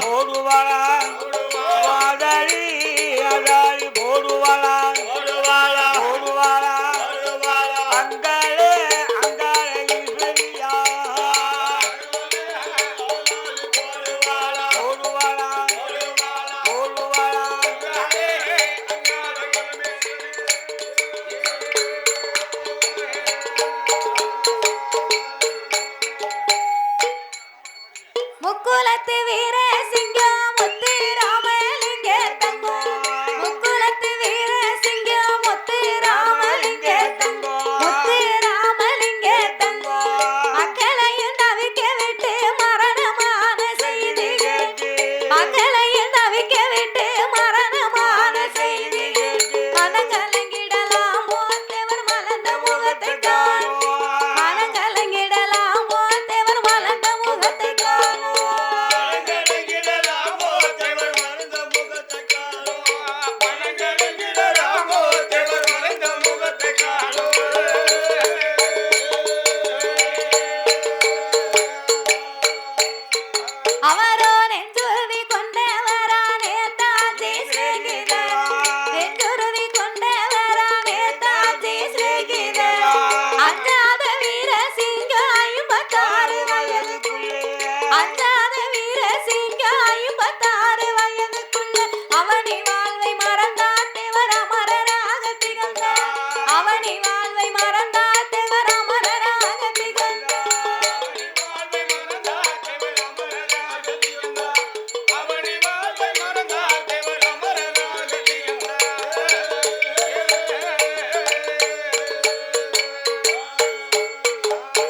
போடுவாளா வாதாரி Adhari போடுவாளா போடுவாளா அங்காளே அங்காளே ஈஸ்வரியா போடுவாளா போடுவாளா முக்குலத்து வீர சிங்கம் முத்து ராமலிங்க தங்கம் முக்குலத்து வீர சிங்கம் முத்து ராமலிங்க தங்கம் முத்து ராமலிங்க தங்கம் மக்களையும் தவிக்க விட்டு மரணமான செய்தி மக்களையும் தவிக்க விட்டு மரணமான செய்தி மனங்கலங்கிடலாமோ தேவர் மலர்ந்த முகத்தை காணும் மனங்கலங்கிடலாமோ தேவர் மலர்ந்த முகத்தை காணும் அவரோ நெஞ்சுறுதி கொண்டவரானே தாஜி ஸ்ரீகித நெஞ்சுறுதி கொண்டவரானே தாஜி ஸ்ரீகித அஞ்சாத வீர சிங்க 56 வயதுக்குள்ளே அஞ்சாத வீர சிங்க 56 வயதுக்குள்ள அவனி வாழ்வை மறந்தார் தேவர் அமரராக திகழ்ந்தார் அவனி வாழ்வை மறந்தார் தேவர் அமரராக திகழ்ந்தார்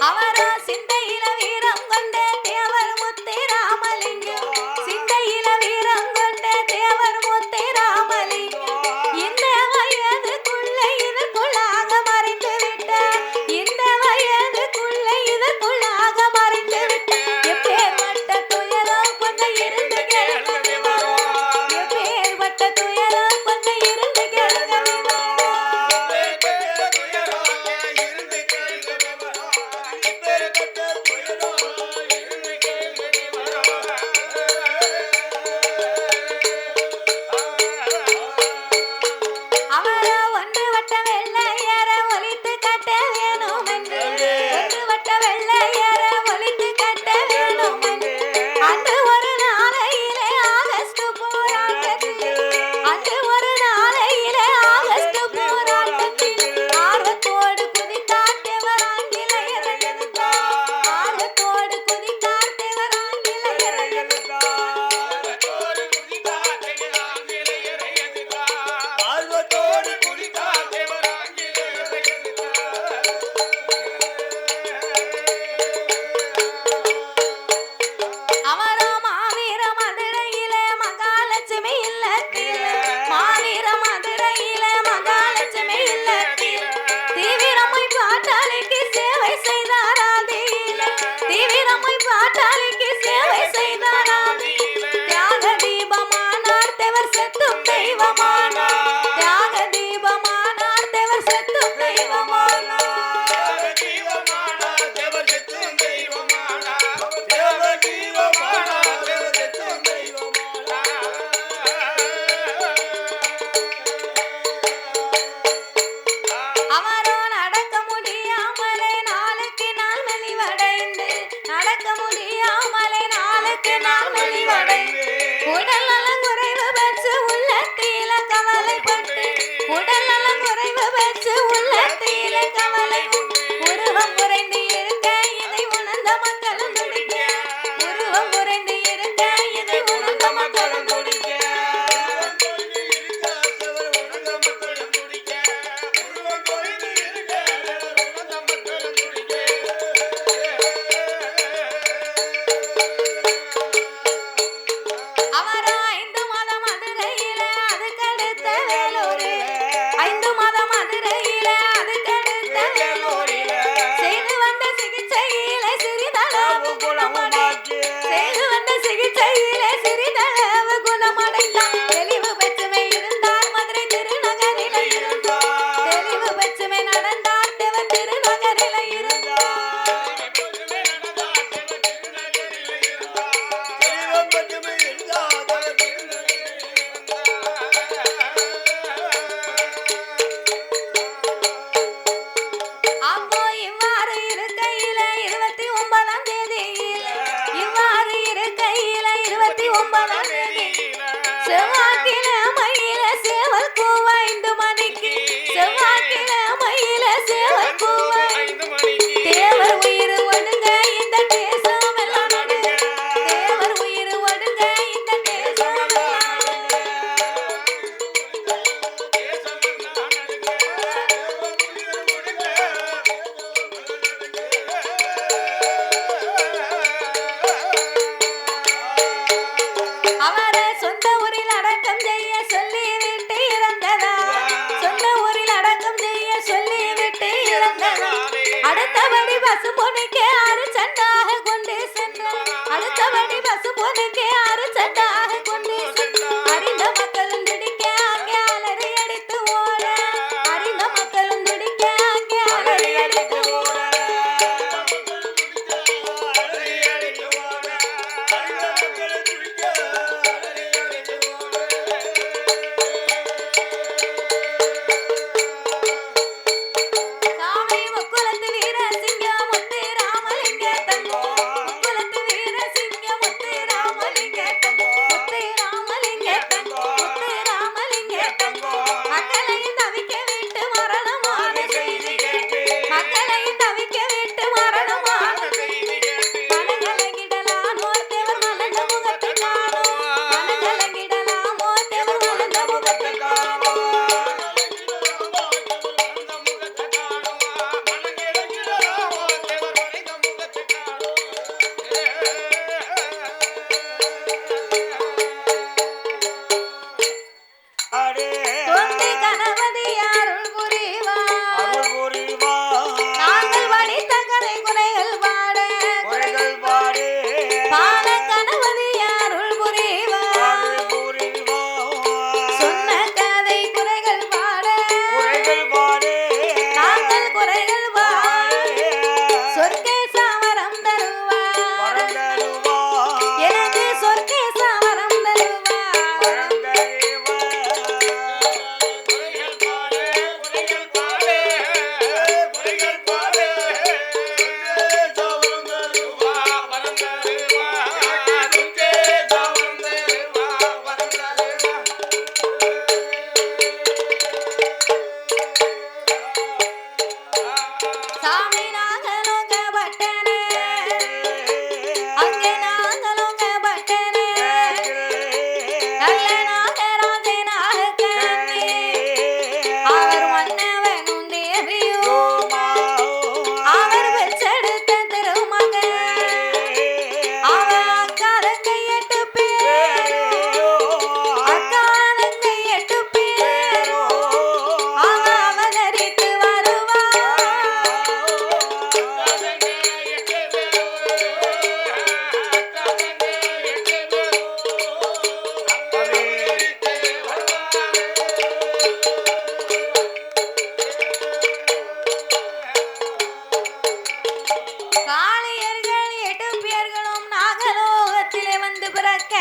அவரோ சிந்தையில வீரம் கொண்ட தேவர் முத்து ராமலிங்கம் சிந்தையில வீரம் கொண்ட தேவர் முத்து ராமலிங்கம் இந்த வயதுக்குள்ள இதற்குள்ளாக மறைந்து விட்டார் இந்த வயதுக்குள்ள இதற்குள்ளாக மறைந்து விட்டார் எப்பேற்பட்ட துயரம் கொஞ்சம் இருந்து கேளுங்க விவரம் எப்பேற்பட்ட துயரம் கொஞ்சம் இருந்து கேளுங்க விவரம் அவரோ ஒன்று வட்ட வெள்ளையர ஒலித்து கட்ட வேணும் என்று ஒன்று வட்ட வெள்ளையர ஒலித்து கட்ட வேணும் என்று அன்று ஒரு நாளையிலே ஆகஸ்ட் போராட்டத்தில் அன்று ஒரு நாளையிலே ஆகஸ்ட் போராட்டத்தில் ஆர்வத்தோடு குதித்தார் தேவர் ஆங்கிலேயரை எதிர்த்தார் ஆர்வத்தோடு குதித்தார் தேவர் ஆங்கிலேயரை எதிர்த்தார் அவரோ மாவீர மதுரையிலே மகாலட்சுமி இல்லத்தில் மாவீர மதுரையிலே மகாலட்சுமி இல்லத்தில் தீவிரமாய் பாட்டாளிக்கு சேவை செய்தார் ஆதியிலே தீவிரமாய் பாட்டாளிக்கு சேவை செய்தார் ஆதியிலே தியாக தீபமானார் தேவர் செத்தும் தெய்வமானார் தியாக தீபமானார் தேவர் செத்தும் தெய்வமானார் அவரோ நடக்க முடியாமலே நாளுக்கு நாள் மெலிவடைந்து நடக்க முடியாமலே நாளுக்கு நாள் மெலிவடைந்து உடல் நலம் குறைவு பெற்று உள்ளத்தில கவலைப்பட்டு உடல் நலம் குறைவு பெற்று உள்ளத்தில கவலை உருவம் குறைந்து இருக்க இதை உணர்ந்த மக்களும் துடிக்க உருவம் குறைந்து இருக்க இதை உணர்ந்த மக்களும் துடிக்க அவரோ 5 மாதம் மதுரையில அதுக்கடுத்த வேலூர் 5 மாதம் மதுரையில அதுக்கடுத்த செவ்வாக்கில மயில சேவல் கூவா 5 மணிக்கு செவ்வாக்கில மயில சேவல் கூவா 5 மணிக்கு தேவர் உயிர் ஒடுங்க இந்த தேசம் எல்லாம் நடுங்க தேவர் உயிர் ஒடுங்க இந்த தேசம் எல்லாம் நடுங்க அவரை சொந்த ஊரில் அடக்கம் செய்ய சொல்லிவிட்டு இறந்ததா சொந்த ஊரில் அடக்கம் செய்ய சொல்லிவிட்டு இறந்ததா அடுத்தபடி பசு பொண்ணுக்கு 6 சண்டாக கொண்டு சென்றார் அடுத்தபடி பசு பொண்ணுக்கு 6 சண்டாக கொண்டு சென்றார் அறிந்த மக்களும் துடிக்க அங்கே அலறி அடித்து ஓட அறிந்த மக்களும் துடிக்க அங்கே அலறி அடித்து ஓட சாமி முக்குலத்து வீர சிங்கம் முத்து ராமலிங்க தங்கோ முக்குலத்து வீர சிங்கம் முத்து ராமலிங்க தங்கோ முத்து ராமலிங்க தங்கோ முத்து ராமலிங்க தங்கோ மக்களையும் தவிக்க விட்டு மரணமான செய்தி கேட்டு மக்களையும் தவிக்க விட்டு மரணமான செய்தி கேட்டு மனங்கலங்கிடலாமோ தேவர் மலர்ந்த முகத்தை காணோம் மனங்கலங்கிடலாமோ தேவர் மலர்ந்த முகத்தை காணோம் தொண்டு கணபதி அருள் புரிவார் நாங்கள் படித்த கதை குறைகள் பாட பால கணபதி அருள் புரிவார் சொன்ன கதை குறைகள் பாட நாங்கள் குறைகள் பாட சொர்க்கேசா வரம் தருவார் எனக்கு சொர்க்கேசா வரம் தருவார் சாமி நாங்களுங்க பட்டனே அங்கே நாங்களுங்க பட்டனே நல்ல நாகராஜே நாகக்கண்ணி அவர் மன்னவனும் தேவியும் அவர் பெற்றெடுத்த திருமகன் அவர் அக்காதங்கை 8 பேரும் அக்காதங்கை 8 பேரும் அவர் அவதரித்து வருவார் காளியர்கள் 8 பேர்களும் நாகலோகத்திலே வந்து பிறக்க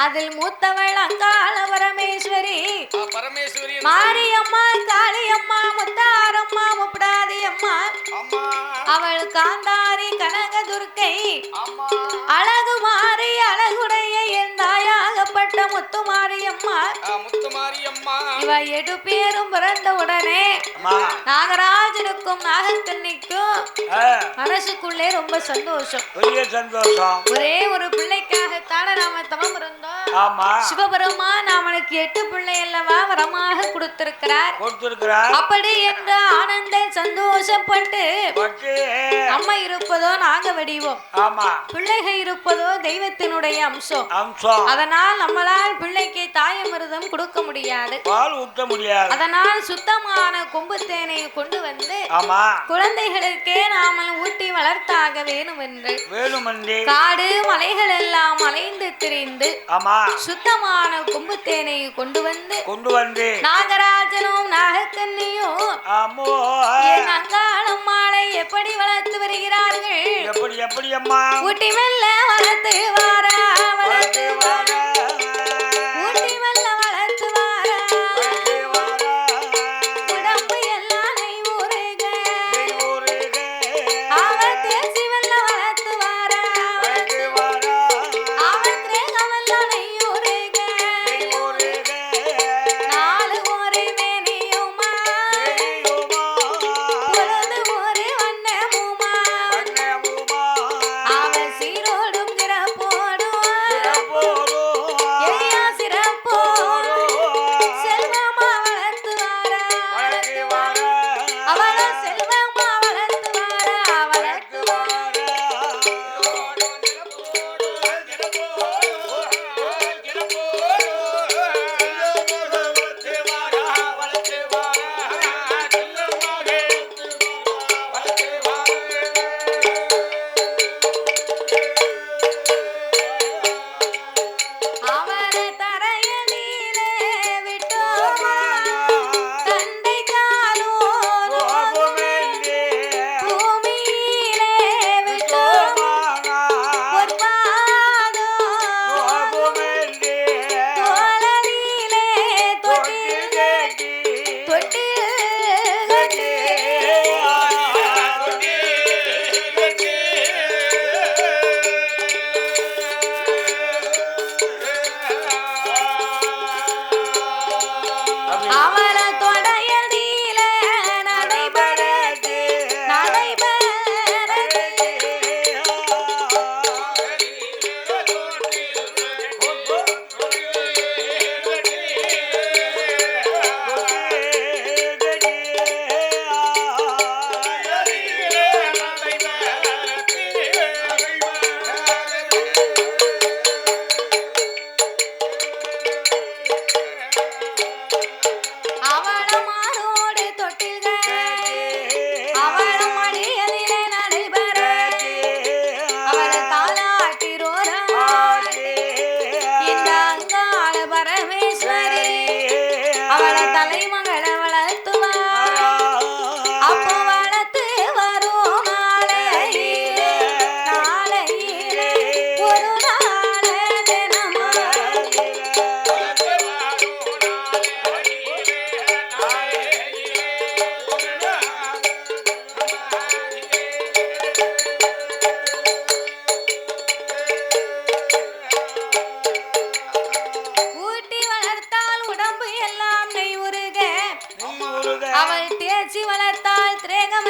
அதில் மூத்தவள் அங்காள பரமேஸ்வரி பரமேஸ்வரி மாரியம்மா காளியம்மா முத்தாரம்மா முப்படாதி அம்மா அவள் காந்தாரி கனகதுர்க்கை அழகு மாறி அழகுடைய என் தாயாகப்பட்ட முத்துமாரியம்மா இவ 7 பேரும் பிறந்த உடனே நாகராஜனுக்கும் நாகக்கண்ணிக்கும் மனசுக்குள்ளே ரொம்ப சந்தோஷம் ஒரே ஒரு பிள்ளைக்காகத்தான நாம தவம் இருந்தோம் சிவபெருமான் அவனுக்கு 8 பிள்ளை அல்லவா வரமாக கொடுத்திருக்கிறார் அப்படி என்று ஆனந்த சந்தோஷப்பட்டு அம்மா இருப்பதோ நாங்க வெடிவோம் பிள்ளைகள் இருப்பதோ தெய்வத்தினுடைய அம்சம் அதனால் நம்மளால் பிள்ளைக்கு தாயமிருதம் கொடுக்க முடியாது அதனால் சுத்தமான கொம்பு தேனை கொண்டு வந்து குழந்தைகளுக்கே நாமல் ஊட்டி வளர்த்தாக வேணும் என்று காடு மலைகள் எல்லாம் அலைந்து திரிந்து சுத்தமான கொம்பு தேனை கொண்டு வந்து நாகராஜனும் நாகக்கண்ணியும் என் அங்காளம்மாளை எப்படி வளர்த்து வருகிறார்கள் ஊட்டி மெல்ல வளர்த்து வாரா வளர்த்து வாரா ஊட்டி மெல்ல வளர்த்து வாரா உடம்பு எல்லாம் நெய் ஊறுக அவர் தேசி மெல்ல வளர்த்து வாரா அவர் திரேகம் எல்லாம் நெய் ஊறுக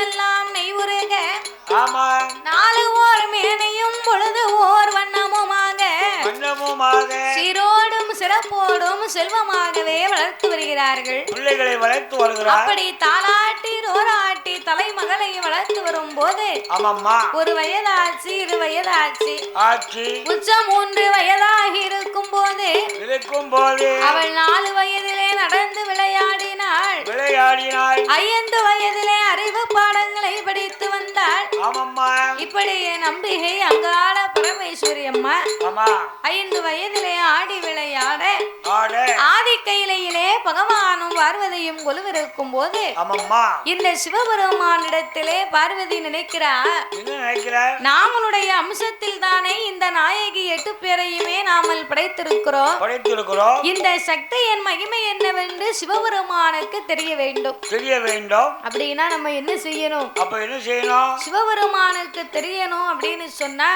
உடம்பெல்லாம் நெய் உருக ஆமா நாலு ஓர் மேனையும் பொழுது ஓர் வண்ணமுமாக சீரோடும் சிறப்போடும் செல்வமாகவே வளர்த்து வருகிறார்கள். பிள்ளைகளை வளர்த்து வருகிறார். அப்படி தாலாட்டி ரோராட்டி தலைமகளை வளர்த்து வரும் போது ஒரு வயதாச்சு 2 வயதாச்சு உச்சம் 3 வயதாகி இருக்கும் போது அவள் 4 வயதிலே நடந்து விளையாடினாள். 5 வயதிலே அறிவு பாடங்களை படித்து வந்தாள். இப்படி நம்பிகை அங்காள பரமேஸ்வரி அம்மா 5 வயதிலே ஆடி விளையாட ஆதி கையிலே பகவானும் பார்வதியும் கொலுவிருக்கும் போது இந்த சிவபெருமானிடத்திலே பார்வதி நினைக்கிறார், நாமளுடைய அம்சத்தில் தானே இந்த நாயகி 8 பேரையுமே நாமல் படைத்திருக்கிறோம். இந்த சக்தியின் மகிமை என்னவென்று சிவபெருமானுக்கு தெரிய வேண்டும். அப்படின்னா நம்ம என்ன செய்யணும்? சிவபெருமானுக்கு தெரியணும் அப்படின்னு சொன்னா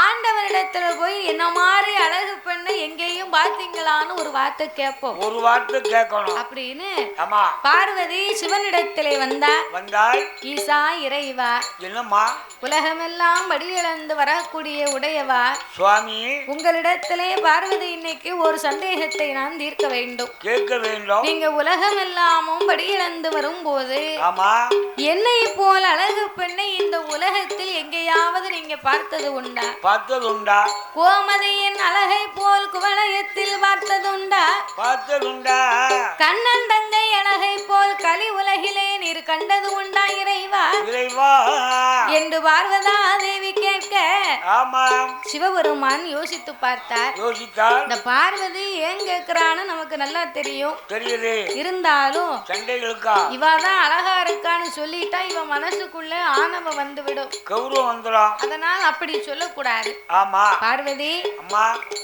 ஆண்டவரிடத்துல போய் என்ன மாதிரி அழகு பெண்ணை எங்கேயும் பாத்தீங்களான்னு ஒரு வார்த்தை கேட்போம். அப்படின்னு பார்வதி சிவனிடத்திலே வந்தாள். ஈசா இறைவா, என்னம்மா உலகமெல்லாம் படியிழந்து வரக்கூடிய உடையவா சுவாமி, உங்களிடத்திலே பார்வதி இன்னைக்கு ஒரு சந்தேகத்தை நான் தீர்க்க வேண்டும். நீங்க உலகம் எல்லாமும் படியிழந்து வரும்போது என்னை போல் அழகு பெண்ணை இந்த உலகத்தில் எங்கேயாவது நீங்க பார்த்தது உண்டா? கோமதியின் அழகை போல் குவளையத்தில் பார்த்ததுண்டா? கண்ணன் தங்கை அழகை போல் கலி உலகிலே நீர் கண்டது உண்டா இறைவா என்று பார்வதா தேவி கேட்க சிவபெருமான் யோசித்து பார்த்தார். இந்த பார்வதி ஏன் கேட்கிறான்னு நமக்கு நல்லா தெரியும். இருந்தாலும் இவதான் அழகா இருக்கான்னு சொல்லிட்டா இவ மனசுக்குள்ள ஆணவம் வந்துவிடும், அதனால் அப்படி சொல்லக்கூடாது. பார்வதி,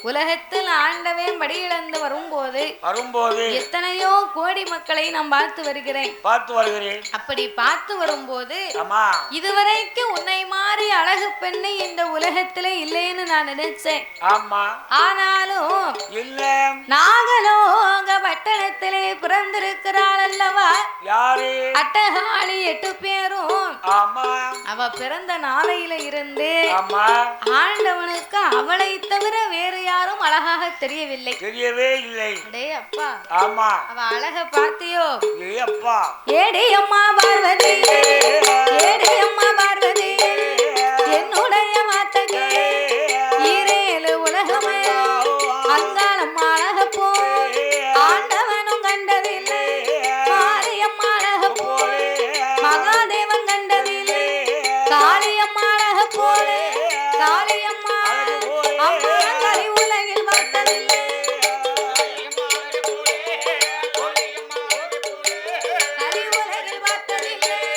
உலகத்தில் ஆண்டவன் படியிழந்து வரும்போது எத்தனையோ கோடி மக்களை நான் பார்த்து வருகிறேன். அப்படி பார்த்து வரும்போது இதுவரைக்கும் உன்னை மாதிரி அழகு பெண்ணை இந்த உலகத்திலே இல்லைன்னு நான் நினைச்சேன். ஆனாலும் நாகலோக பட்டணத்திலே பிறந்திருக்கிறாள் அல்லவா அட்டகாளி 8 பேரும். அவ பிறந்த நாளையில இருந்து ஆண்டவனுக்கு அவளை தவிர வேறு யாரும் அழகாக தெரியவே இல்லை. அப்பா, அவ அழக பார்த்தியோ? ஏடி அம்மா பார்வதி, ஏடி அம்மா பார்வதி, என்னுடைய மாத்தகே ஈரேழு உலகமே அங்காளம் அழக போல் ஆண்டவனும் கண்டதில்லை. மாரியம்மா அழக போல் மகாதேவன் கண்டதில்லை. காளியம்மா அழக போல் காளியம்மா அம்மா கலி உலகில் பார்த்ததில்லை. கலி உலகில் பார்த்ததில்லை.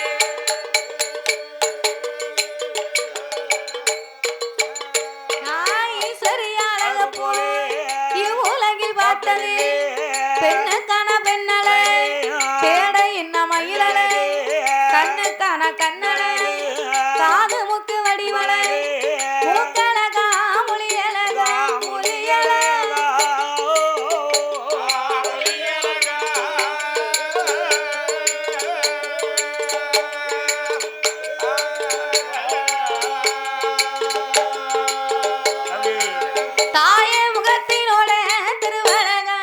பார்த்தது பெண்ணுக்கான பெண்ணலை, பேடை என்ன மயிலலை, கண்ணுக்கான கண்ணலை, காது முக்கு வடிவலை, மூக்கழகா முழியழகா முழியழகா. தாயே முகத்தினோட திருவழகா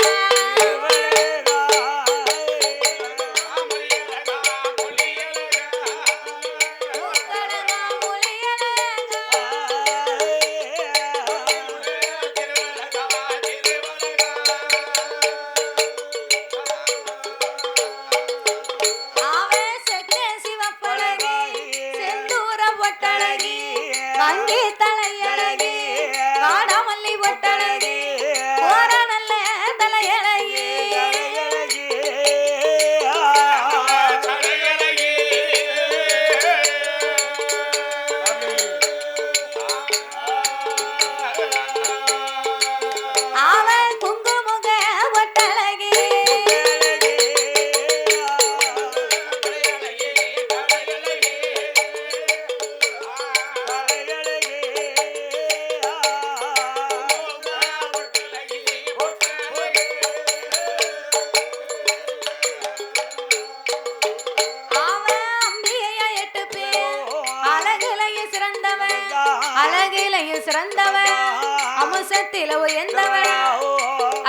வங்கி தலையழகி காடமல்லி பொட்டழகி போற நல்ல தலையழகி. அவள் குங்குமுக பொட்டழகி அழகிலையும் சிறந்தவன் அமுசத்தில உயர்ந்தவன்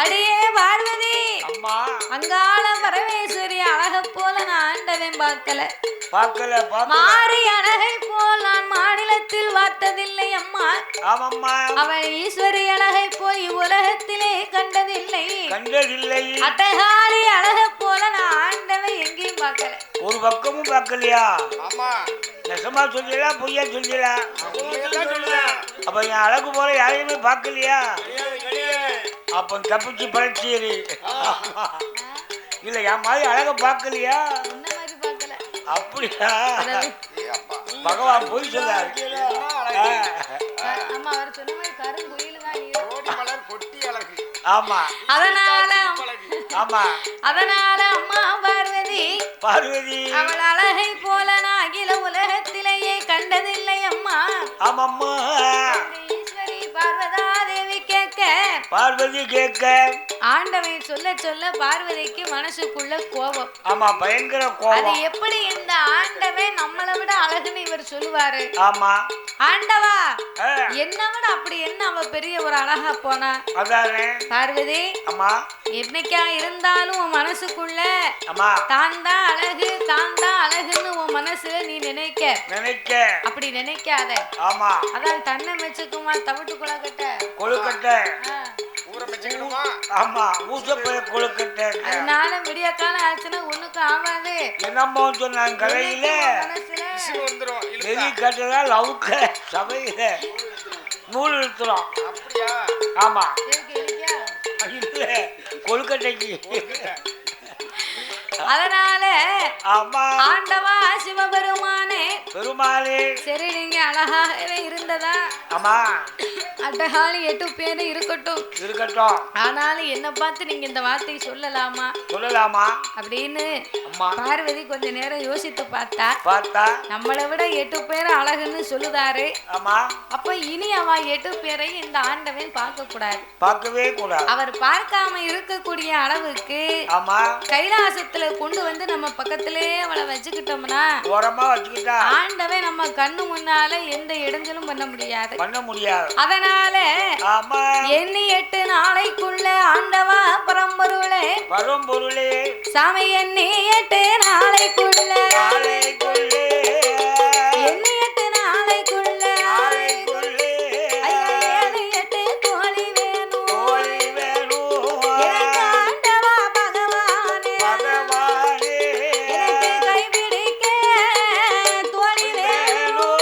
அடியே பார்வதி அம்மா அங்காள பரமேஸ்வரி அழக போல நான் ஆண்டவன் பார்க்கல பார்க்கல மாறி அழகை போல் நான் மாநிலத்தில் பார்த்ததில்லை அம்மா ஆமம்மா அவள் ஈஸ்வரி அழகை போய் உலகத்திலே கண்டதில்லை அட்டகாளி அழக போல நான் ஆண்டவன் எங்கேயும் பார்க்கல ஒரு பக்கமும் பார்க்கலையா ஆமா நெசமா சொல்லல பொய்யா சொல்லல அப்ப என் அழகு போல யாரையுமே பார்க்கலையா அப்ப தப்பிச்சு பழச்சேரி இல்ல என் மாதிரி அழக பார்க்கலையா உன்ன மாதிரி பார்க்கல அப்படியா பகவான் பொய் சொல்லாரு அம்மா அவர் சொன்ன மாதிரி கருங்குயில் தான் ஆமா அதனால ஆமா அதனால அம்மா பார்வதி பார்வதி அவள் அழகை போல நான் அகில உலகத்திலேயே கண்டதில்லை அம்மா ஆமாம்மா ஈஸ்வரி பார்வதா தேவி கேட்க பார்வதி கேட்க ஆண்டவன் சொல்ல சொல்ல பார்வதிக்கு மனசுக்குள்ள கோபம் ஆமா பயங்கர அது கோபம் எப்படி இந்த ஆண்டவன் நம்மளை விட அழகுன்னு இவர் சொல்லுவாரு ஆமா ஆண்டவா என்ன விட அப்படி என்ன அவ பெரிய ஒரு அழகா போனா அதானே பார்வதி அம்மா என்னைக்கா இருந்தாலும் உன் மனசுக்குள்ள அம்மா தான் தான் அழகுன்னு உன் மனசுல நீ நினைக்க அப்படி நினைக்காத ஆமா அதான் தன்னை மெச்சுக்குமா தவிட்டு கொழுக்கட்டை ஊரை மெச்சுக்கணுமா ஆமா ஊசப்பய கொழுக்கட்டை அதனால விடிய காலம் ஆச்சுன்னா ஒண்ணுக்கு ஆகாது என்னமோ சொன்னாங்க கடையில மனசுல வந்துரும் நெறி கட்டதா லவுக்க சபையில நூல் இழுத்துறோம் அப்படியா ஆமா இருக்கா இல்ல கொழுக்கட்டைக்கு அதனால ஆமா ஆண்டவா சிவபெருமானே பெருமாளே சரி நீங்க அழகாகவே இருந்ததா ஆமா அட்டகாலி 8 பேரு இருக்கட்டும் ஆனாலும் என்ன பார்த்து நீங்க இந்த வார்த்தை சொல்லலாமா அப்படின்னு அம்மா பார்வதி கொஞ்ச நேரம் யோசித்து பார்த்தா நம்மளை விட 8 பேர் அழகுன்னு சொல்லுதாரு ஆமா அப்ப இனி அவ 8 பேரையும் இந்த ஆண்டவன் பார்க்கவே கூடாது அவர் பார்க்காம இருக்கக்கூடிய அளவுக்கு ஆமா கைலாசத்துல கொண்டு வந்து நம்ம பக்கத்திலே அவளை வச்சுக்கிட்டோம்னா ஓரமா வச்சுக்கிட்டா ஆண்டவன் நம்ம கண்ணு முன்னால எந்த இடைஞ்சலும் பண்ண முடியாது அதனால ஆமா எண்ணி 8 நாளைக்குள்ள ஆண்டவா பரம்பொருளே சாமி எண்ணி 8 நாளைக்குள்ள எண்ணி 8 நாளைக்குள்ள ஐயா 8 தோழி வேணும் எனக்கு ஆண்டவா பகவானே எனக்கு கைபிடிக்க தோழி வேணும்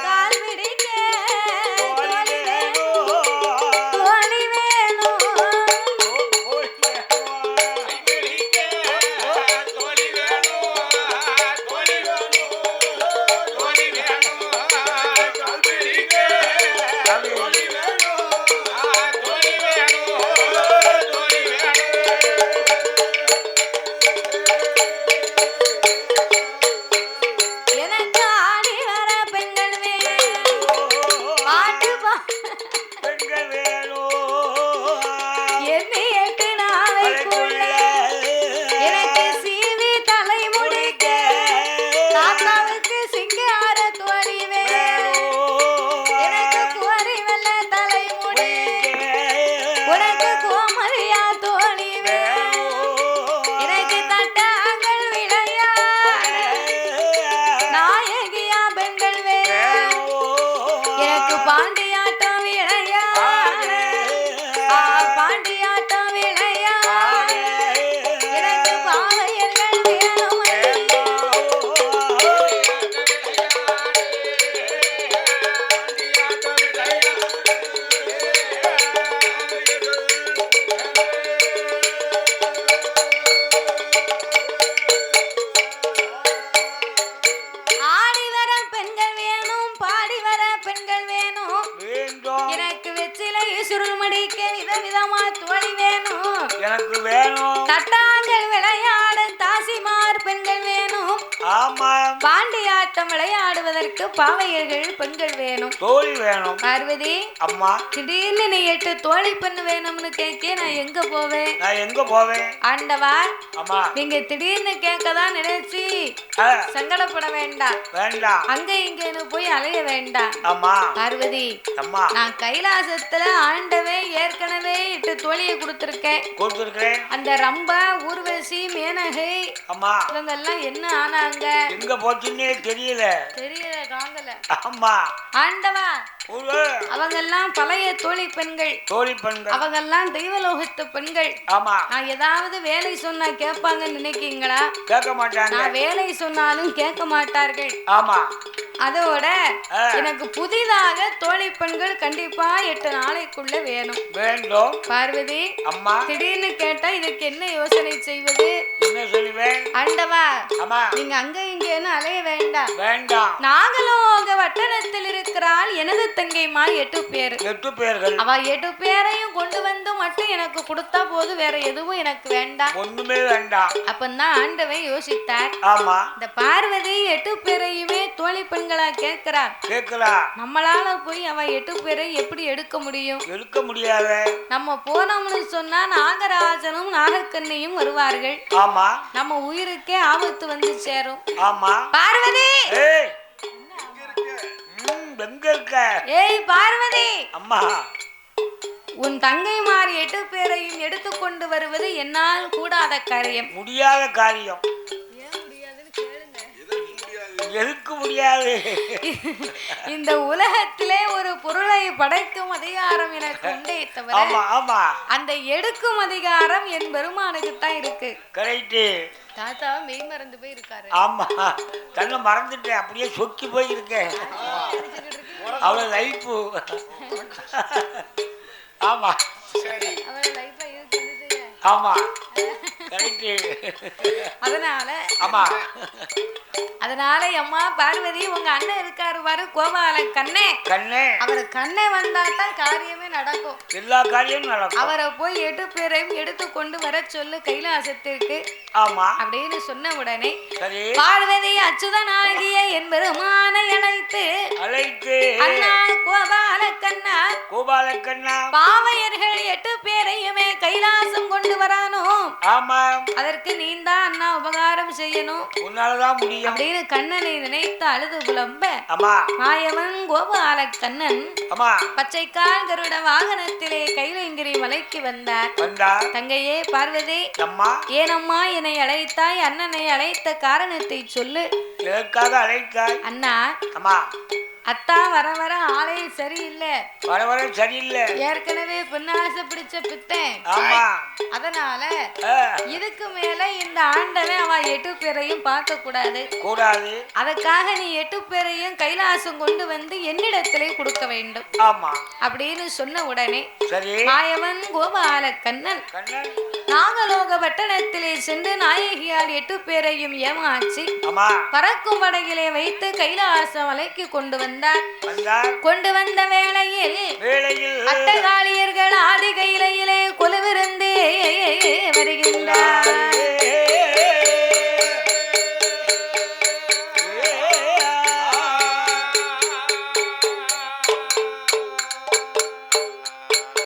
கால் பிடிக்க தோழி வேணும் எனக்கு ஆடி வர பெண்கள் வேணும் பாட்டு எண்ணி 8 நாளைக்குள்ள எனக்கு சீவி தலை முடிக்க தாத்தாவுக்கு சிங்கார தோழி வேணும் எனக்கு கோரி வெள்ள தலை முடி உனக்கு கோமரியா தோழி வேணும் எனக்கு தட்டாங்கள் விளையாட நாயகியா பெண்கள் வேணும் எனக்கு பாண்டியாட்டம் விளையாட பாண்டியாட்டம் விளையாட எனக்கு பாவையர்கள் வேணும் ஆடி வர பெண்கள் வேணும் பாடி வர பெண்கள் வேணும் எனக்கு வெற்றிலை சுருள் மடிக்க விதவிதமா தோழி வேணும் தட்டாங்கள் விளையாட தாசிமார் பெண்கள் வேணும் ஆமா பாண்டியாட்டம் விளையாடுவதற்கு பாவையர்கள் பெண்கள் வேணும், தோழி வேணும். பார்வதி அம்மா திடீர்னு நீ 8 தோழி பெண்ணு வேணும்னு கேட்க நான் எங்க போவேன்? நான் எங்க போவேன்? ஆண்டவா அம்மா நீங்க திடீர்னு கேட்கதான் நினைச்சு ஆ, சங்கடப்பட வேண்டாம், வேண்டாம். அங்க இங்கன்னு போய் அலைய வேண்டாம். அம்மா பார்வதி அம்மா நான் கைலாசத்துல ஆண்டவே ஏற்கனவே 8 தோழியை கொடுத்திருக்கேன். கொடுத்துருக்கிறேன். அந்த ரம்பா, ஊர்வசி, மேனகை அம்மா இவங்க எல்லாம் என்ன ஆனாங்க எங்க போச்சுன்னே தெரியல. தெரியல, காங்கல. அம்மா ஆண்டவா ஒரு அவங்க எல்லாம் பழைய தோழி பெண்கள், தோழி பெண்கள். அவங்க எல்லாம் தெய்வலோகத்து பெண்கள். ஆமா நான் ஏதாவது வேலை சொன்னா கேட்பாங்கன்னு நினைக்கீங்களா? கேட்க மாட்டாங்க. நான் வேலை சொன்னாலும் கேட்க மாட்டார்கள். ஆமா அதோட ஆ. எனக்கு புதிதாக தோழி பெண்கள் கண்டிப்பா 8 நாளைக்குள்ள வேணும். வேண்டும். பார்வதி அம்மா திடீர்னு கேட்டா இதுக்கு என்ன யோசனை செய்வது? என்ன சொல்லுவேன்? ஆண்டவா அம்மா நீங்க அங்க இங்கன்னு அலைய வேண்டாம். வேண்டாம். நாகலோக வட்டணத்தில் இருக்கிறாள் எனது தங்கைமார் 8 பேர். 8 பேர்கள். அவ 8 பேரையும் கொண்டு வந்து மட்டும் எனக்கு கொடுத்தா போது, வேற எதுவும் எனக்கு வேண்டாம். ஒண்ணுமே வேண்டாம். அப்பந்தான் ஆண்டவன் யோசித்தார். ஆமா இந்த பார்வதி 8 பேரையுமே தோழி பெண்களா கேட்கிறார். கேட்கலாம். நம்மளால போய் அவ 8 பேரை எப்படி எடுக்க முடியும்? எடுக்க முடியாத. நம்ம போனோம்னு சொன்னா நாகராஜனும் நாகக்கண்ணியும் வருவார்கள். ஆமா நம்ம உயிருக்கே ஆபத்து வந்து சேரும். ஆமா. பார்வதி ஏய் எங்க இருக்க? ஏய் பார்வதி, அம்மா உன் தங்கைமார் 8 பேரையும் எடுத்துக்கொண்டு வருவது என்னால் கூடாத காரியம். முடியாத காரியம். எதுக்கு முடியாது? இந்த உலகத்திலே ஒரு பொருளை படைக்கும் அதிகாரம் எனக்கு உண்டே தவிர, ஆமா ஆமா அந்த எடுக்கும் அதிகாரம் என் பெருமானுக்கு தான் இருக்கு. கரெக்ட். தாத்தா மெய் மறந்து போய் இருக்காரு. ஆமா தன்னை மறந்துட்டேன், அப்படியே சொக்கி போய் இருக்கேன். அவ்வளவு லைஃபு. ஆமா சரி அவர் லைஃப்ல இருக்கு என்ன செய்ய? ஆமா கரெக்ட். அதனால ஆமா அதனால அம்மா பார்வதி உங்க அண்ணன் இருக்காரு பாரு கோபால கண்ணே, கண்ணே அவர் கண்ணே வந்தாதான் காரியமே நடக்கும். எல்லா காரியமும் நடக்கும். அவரை போய் 8 பேரையும் எடுத்து கொண்டு வர சொல்லு கைலாசத்திற்கு ஆமா அப்படின்னு சொன்ன உடனே சரி பார்வதி அச்சுதனாகிய என் பெருமானை அழைத்து அழைத்து அண்ணா கோபால கண்ணா, கோபால கண்ணா பாவையர்கள் 8 பேரையுமே கைலாசம் கொண்டு வரானோ, ஆமா அதற்கு நீந்தான் அண்ணா உபகாரம் செய்யணும் உன்னாலதான் முடியும் அப்படின்னு கண்ணனை நினைத்து அழுது புலம்ப, ஆமா மாயவன் கோபால கண்ணன் ஆமா பச்சைக்கால் கருட வாகனத்திலே கைலங்கிரி மலைக்கு வந்தார். வந்தா தங்கையே பார்வதி, அம்மா ஏனம்மா என்னை அழைத்தாய்? அண்ணனை அழைத்த காரணத்தை சொல்லு. எதற்காக அழைத்தாய்? அண்ணா அம்மா அத்தா வர வர ஆளே சரியில்லை, வர வர சரியில்லை. ஏற்கனவே பின்னாசை பிடிச்ச பித்தேன். ஆமா அதனால ஆ, இதுக்கு மேல இந்த ஆண்டவன் அவ 8 பேரையும் பார்க்க கூடாது. கூடாது. அதற்காக நீ 8 பேரையும் கைலாசம் கொண்டு வந்து என்னிடத்திலே கொடுக்க வேண்டும் ஆமா அப்படின்னு சொன்ன உடனே சரி மாயவன் கோபால கண்ணன் கண்ணன் நாகலோக பட்டணத்திலே சென்று நாயகியால் 8 பேரையும் ஏமாற்றி ஆமா பறக்கும் படகிலே வைத்து கைலாச மலைக்கு கொண்டு வந்தார். வந்தார். கொண்டு வந்த வேளையில் வேளையில் அட்டகாளியர்கள் ஆதி கையிலே கொலுவிரு